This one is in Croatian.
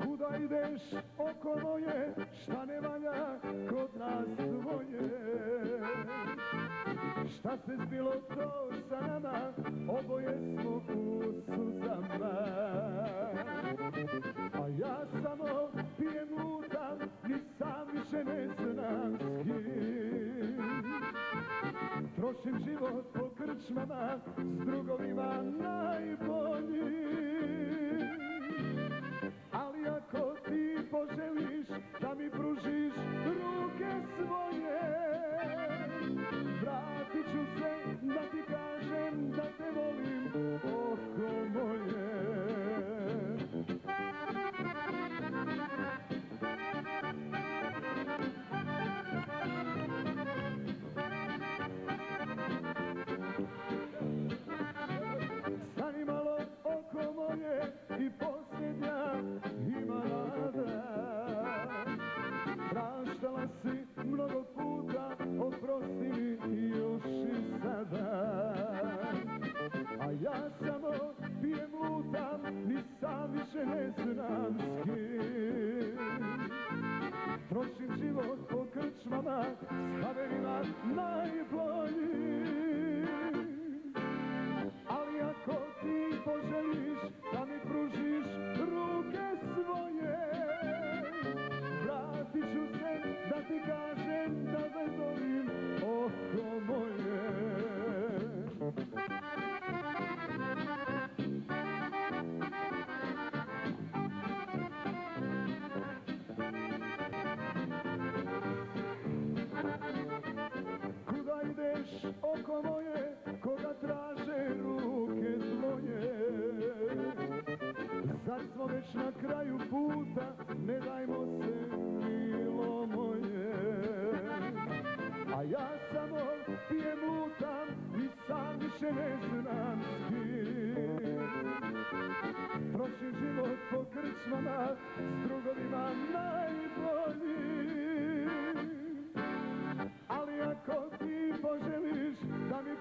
Kuda ideš oko moje, šta ne valja kod nas dvoje? Šta se zbilo to sa nama, oboje smo u suzama. A ja samo pijem, lutam, ni sam više ne znam s kim. Trošim život po krčmama, s drugovima najboljim. Ali ako ti poželiš da mi pružiš ruke svoje, vratit ću se da ti kažem da te volim, oko moje. Stani malo oko moje i posljednja ima nada. Praštala si mnogo puta, oprosti mi još i sada. A ja samo pijem, lutam, ni sam više ne znam s kim. Trošim život po krčmama, s haverima najboljim. Ali ako ti poželiš da mi pružiš ruke svoje, vratit ću se da ti kažem da te volim, oko moje. Kuda ideš oko moje, koga traže ruke tvoje? Zar smo već na kraju puta, ne dajmo se, milo moje. A ja samo pijem, lutam, i sam više ne znam s kim. Trošim život po krčmama, s drugovima najboljim. Ali ako ti poželiš da mi